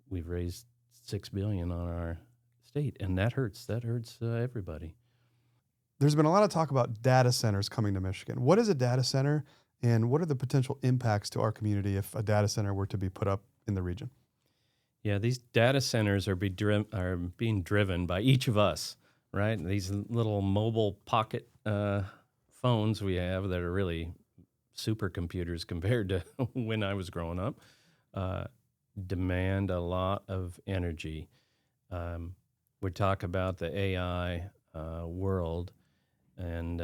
we've raised $6 billion on our state, and that hurts. That hurts everybody. There's been a lot of talk about data centers coming to Michigan. What is a data center, and what are the potential impacts to our community if a data center were to be put up in the region? Yeah, these data centers are being driven by each of us, right? These little mobile pocket phones we have that are really supercomputers compared to when I was growing up, demand a lot of energy. We talk about the AI world and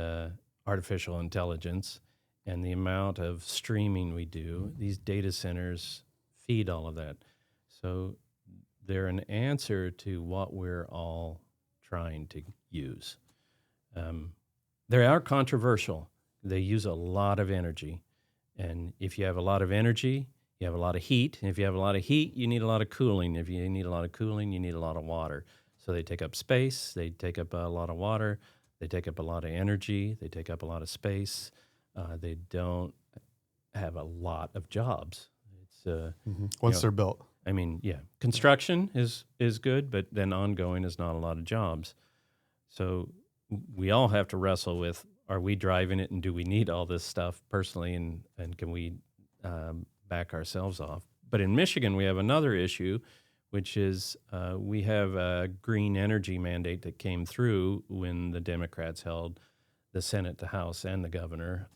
artificial intelligence and the amount of streaming we do. These data centers feed all of that. So they're an answer to what we're all trying to use. They are controversial. They use a lot of energy. And if you have a lot of energy, you have a lot of heat. And if you have a lot of heat, you need a lot of cooling. If you need a lot of cooling, you need a lot of water. So they take up space. They take up a lot of water. They take up a lot of energy. They take up a lot of space. They don't have a lot of jobs. It's once they're built. I mean, yeah, construction is good, but then ongoing is not a lot of jobs. So we all have to wrestle with: are we driving it, and do we need all this stuff personally, and can we back ourselves off? But in Michigan, we have another issue, which is we have a green energy mandate that came through when the Democrats held the Senate, the House, and the governor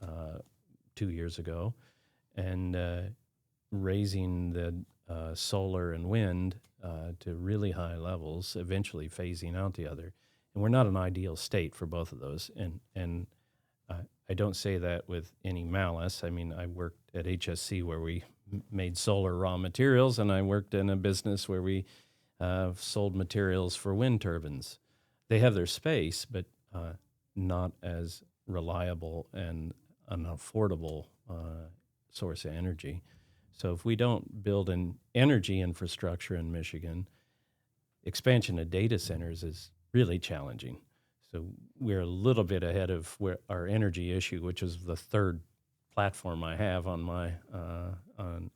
2 years ago, and raising the solar and wind to really high levels, eventually phasing out the other. And we're not an ideal state for both of those. And I don't say that with any malice. I mean, I worked at HSC where we made solar raw materials, and I worked in a business where we sold materials for wind turbines. They have their space, but not as reliable and an affordable source of energy. So if we don't build an energy infrastructure in Michigan, expansion of data centers is really challenging. So we're a little bit ahead of where our energy issue, which is the third platform I have on my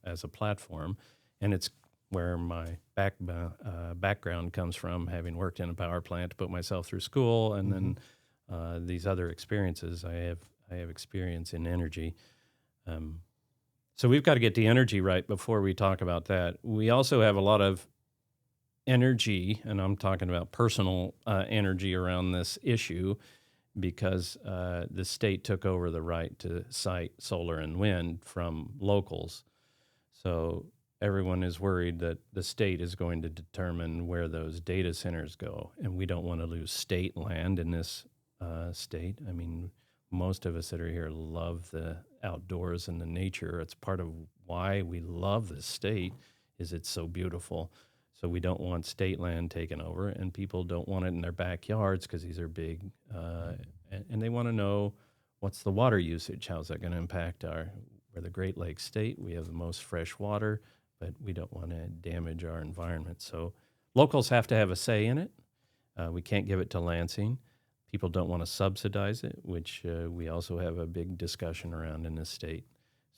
as a platform, and it's where my background comes from, having worked in a power plant to put myself through school, and then these other experiences. I have experience in energy. So we've got to get the energy right before we talk about that. We also have a lot of energy, and I'm talking about personal energy around this issue, because the state took over the right to site solar and wind from locals. So everyone is worried that the state is going to determine where those data centers go, and we don't want to lose state land in this state. I mean, most of us that are here love the outdoors and the nature. It's part of why we love this state, is it's so beautiful. So we don't want state land taken over, and people don't want it in their backyards because these are big, and they want to know, what's the water usage? How's that going to impact we're the Great Lakes state. We have the most fresh water, but we don't want to damage our environment. So locals have to have a say in it. We can't give it to Lansing. People don't want to subsidize it, which we also have a big discussion around in this state.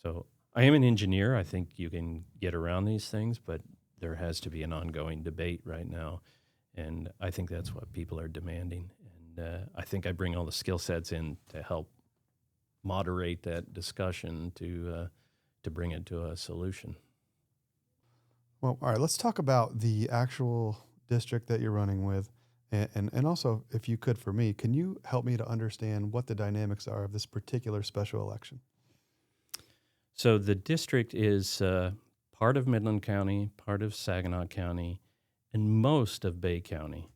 So I am an engineer. I think you can get around these things, but there has to be an ongoing debate right now, and I think that's what people are demanding. And I think I bring all the skill sets in to help moderate that discussion to bring it to a solution. Well, all right, let's talk about the actual district that you're running with. And also, if you could, for me, can you help me to understand what the dynamics are of this particular special election? So the district is part of Midland County, part of Saginaw County, and most of Bay County.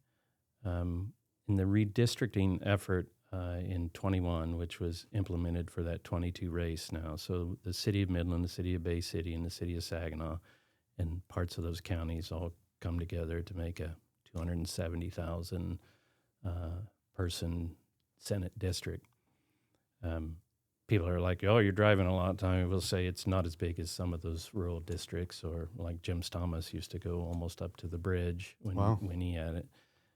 In the redistricting effort in 21, which was implemented for that 22 race now, so the city of Midland, the city of Bay City, and the city of Saginaw, and parts of those counties all come together to make a 270,000 person Senate district. People are like, oh, you're driving a lot of time. We'll say it's not as big as some of those rural districts, or like Jim Thomas used to go almost up to the bridge when he had it.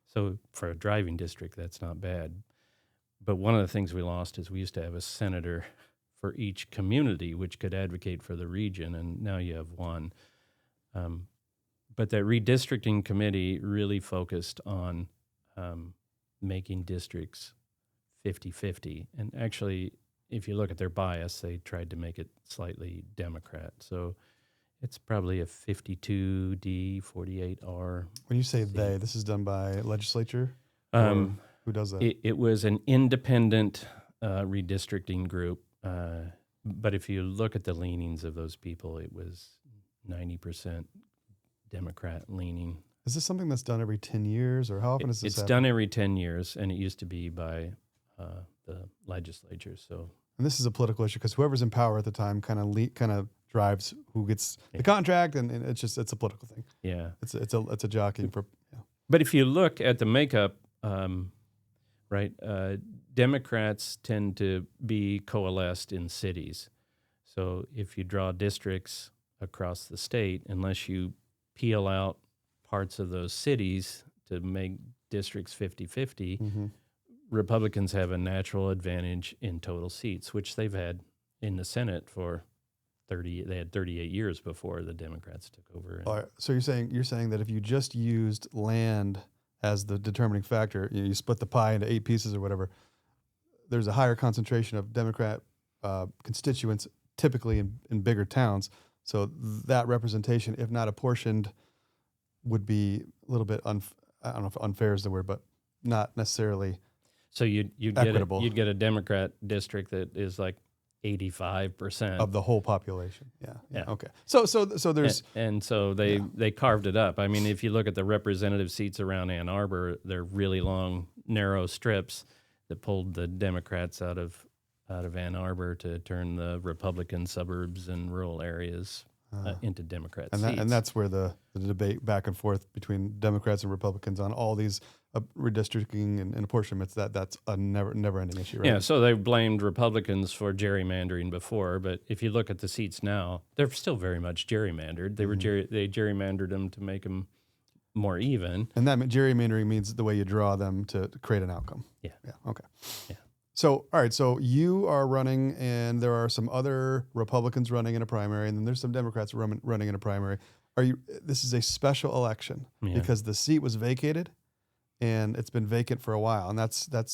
So for a driving district, that's not bad. But one of the things we lost is we used to have a senator for each community, which could advocate for the region, and now you have one. But that redistricting committee really focused on making districts 50-50. And actually, if you look at their bias, they tried to make it slightly Democrat. So it's probably a 52D, 48R. When you say they, this is done by legislature? Who does that? It was an independent redistricting group. But if you look at the leanings of those people, it was 90% Democrat leaning. Is this something that's done every 10 years, or how often is this It's happen? done every 10 years, and it used to be by the legislature. So, And this is a political issue because whoever's in power at the time kind of drives who gets the contract, and it's a political thing. yeah. It's a jockeying for. Yeah. But if you look at the makeup, right, Democrats tend to be coalesced in cities. So if you draw districts across the state, unless you peel out parts of those cities to make districts 50-50, Republicans have a natural advantage in total seats, which they've had in the Senate for They had 38 years before the Democrats took over. All right, so you're saying that if you just used land as the determining factor, you split the pie into 8 pieces or whatever, there's a higher concentration of Democrat constituents typically in bigger towns. So that representation, if not apportioned, would be a little bit, I don't know if unfair is the word, but not necessarily So you'd equitable. you'd get a Democrat district that is like 85% of the whole population. Yeah. Yeah. Okay. So there's and so they carved it up. I mean, if you look at the representative seats around Ann Arbor, they're really long, narrow strips that pulled the Democrats out of Ann Arbor to turn the Republican suburbs and rural areas into Democrat seats. and that's where the debate back and forth between Democrats and Republicans on all these redistricting and apportionments, that's a never ending issue, right? Yeah, so they blamed Republicans for gerrymandering before, but if you look at the seats now, they're still very much gerrymandered. They they gerrymandered them to make them more even. And that gerrymandering means the way you draw them to create an outcome. Yeah. Yeah. Okay. Yeah. So, all right. So you are running, and there are some other Republicans running in a primary, and then there's some Democrats running in a primary. This is a special election because the seat was vacated, and it's been vacant for a while, and that's a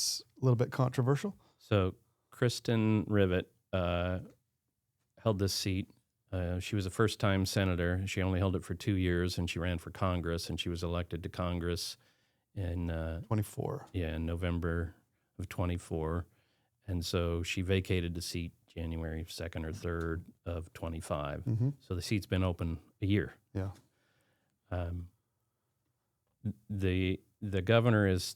little bit controversial. So Kristen Rivet held this seat. She was a first-time senator. She only held it for 2 years, and she ran for Congress, and she was elected to Congress in 24. Yeah, in November of 24, and so she vacated the seat January 2nd or 3rd of 25. Mm-hmm. So the seat's been open a year. Yeah. The governor is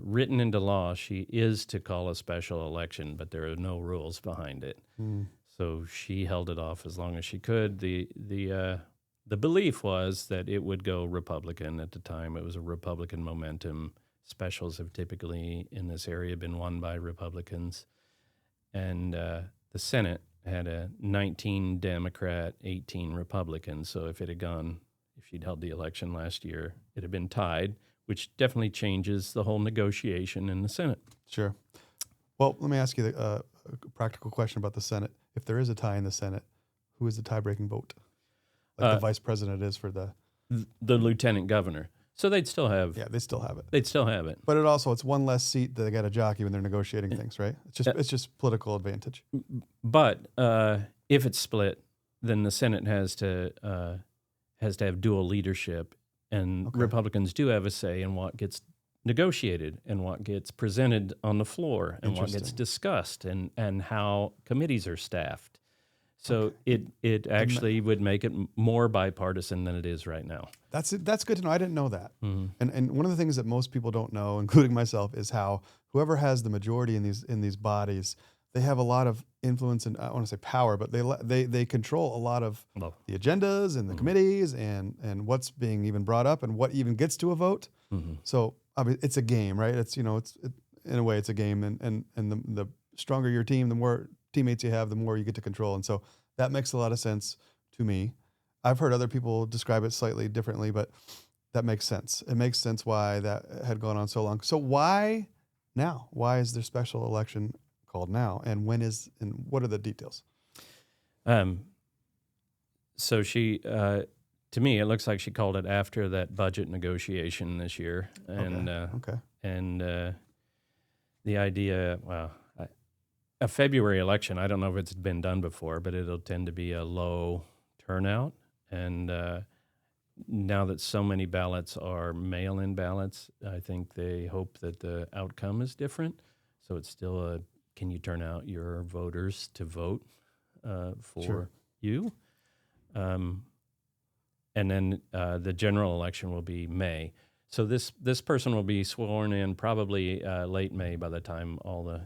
written into law. She is to call a special election, but there are no rules behind it. Mm. So she held it off as long as she could. The belief was that it would go Republican at the time. It was a Republican momentum. Specials have typically in this area been won by Republicans. And the Senate had a 19 Democrat, 18 Republican. So if she'd held the election last year, it had been tied, which definitely changes the whole negotiation in the Senate. Sure. Well, let me ask you a practical question about the Senate. If there is a tie in the Senate, who is the tie-breaking vote? Like the vice president is for the lieutenant governor. So they'd still have. Yeah, they still have it. They'd still have it. But it's one less seat that they got to jockey when they're negotiating things, right? It's just political advantage. But if it's split, then the Senate has to have dual leadership, and Republicans do have a say in what gets negotiated and what gets presented on the floor and what gets discussed and how committees are staffed. So it actually would make it more bipartisan than it is right now. That's good to know. I didn't know that. Mm-hmm. And one of the things that most people don't know, including myself, is how whoever has the majority in these bodies, they have a lot of influence and I don't want to say power, but they control a lot of the agendas and the committees and what's being even brought up and what even gets to a vote. Mm-hmm. So I mean, it's a game, right? It's in a way it's a game, and the stronger your team, the more teammates you have, the more you get to control. And so that makes a lot of sense to me. I've heard other people describe it slightly differently, but that makes sense. It makes sense why that had gone on so long. So why now? Why is there special election called now? And what are the details? So she, to me, it looks like she called it after that budget negotiation this year. And, and the idea, a February election, I don't know if it's been done before, but it'll tend to be a low turnout. And now that so many ballots are mail-in ballots, I think they hope that the outcome is different. So it's still can you turn out your voters to vote for you? And then the general election will be May. So this person will be sworn in probably late May by the time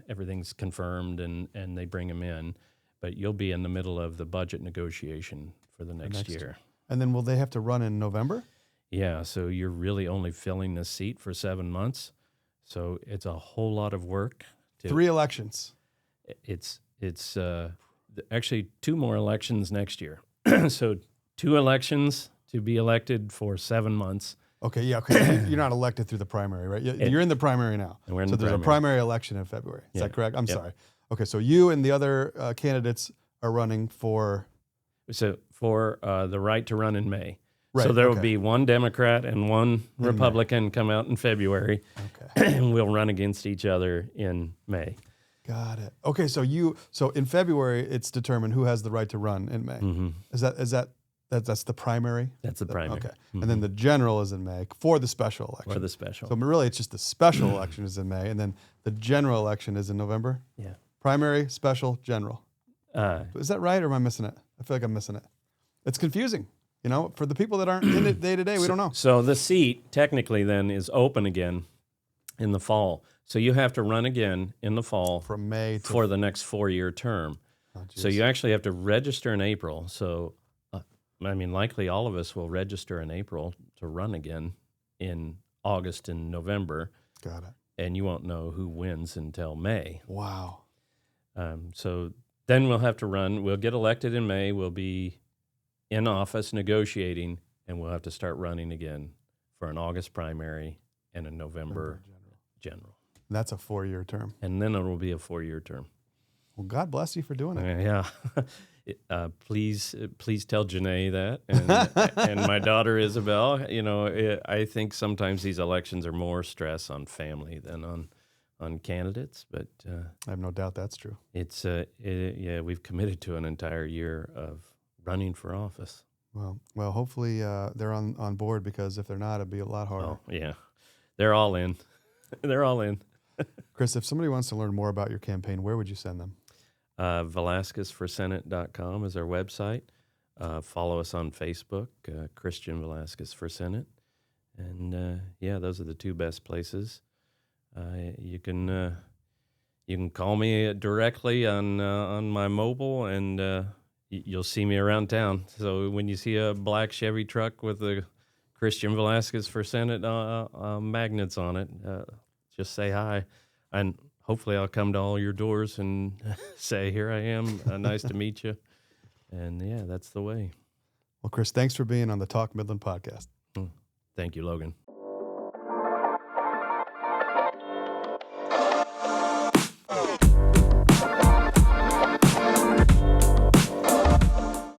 everything's confirmed and they bring him in. But you'll be in the middle of the budget negotiation for the next year. And then will they have to run in November? Yeah, so you're really only filling the seat for 7 months. So it's a whole lot of work. 3 elections. It's actually 2 more elections next year. So 2 elections to be elected for 7 months. Okay, yeah, okay. You're not elected through the primary, right? You're in the primary now. And we're in so the there's primary. A primary election in February. Is that correct? I'm Yep. sorry. Okay, so you and the other candidates are running for? So for the right to run in May. Right, So there will okay. be one Democrat and one May. Republican come out in February, Okay. and we'll run against each other in May. Got it. Okay, so in February it's determined who has the right to run in May. Mm-hmm. That's the primary? That's the primary. Okay. And then the general is in May for the special election. For the special. So really it's just the special election is in May, and then the general election is in November? Yeah. Primary, special, general. Is that right, or am I missing it? I feel like I'm missing it. It's confusing. You know, for the people that aren't in it day to day, we don't know. So the seat technically then is open again in the fall. So you have to run again in the fall From May to for the next 4-year term. So you actually have to register in April. So, likely all of us will register in April to run again in August and November. Got it. And you won't know who wins until May. Wow. So then we'll have to run. We'll get elected in May. We'll be in office negotiating, and we'll have to start running again for an August primary and a November general. And that's a 4-year term. And then it will be a 4-year term. Well, God bless you for doing it. Yeah. Please tell Janae that, and my daughter Isabel. You know, I think sometimes these elections are more stress on family than on candidates, but I have no doubt that's true. it's we've committed to an entire year of running for office. Well, hopefully they're on board, because if they're not, it'd be a lot harder. Oh yeah, they're all in. They're all in. Chris, if somebody wants to learn more about your campaign, where would you send them? VelasquezForSenate.com is our website. Follow us on Facebook, Christian Velasquez for Senate. And those are the two best places. You can call me directly on my mobile, and you'll see me around town. So when you see a black Chevy truck with a Christian Velasquez for Senate magnets on it, just say hi. And hopefully I'll come to all your doors and say, here I am, nice to meet you. And that's the way. Well, Chris, thanks for being on the Talk Midland podcast. Thank you, Logan.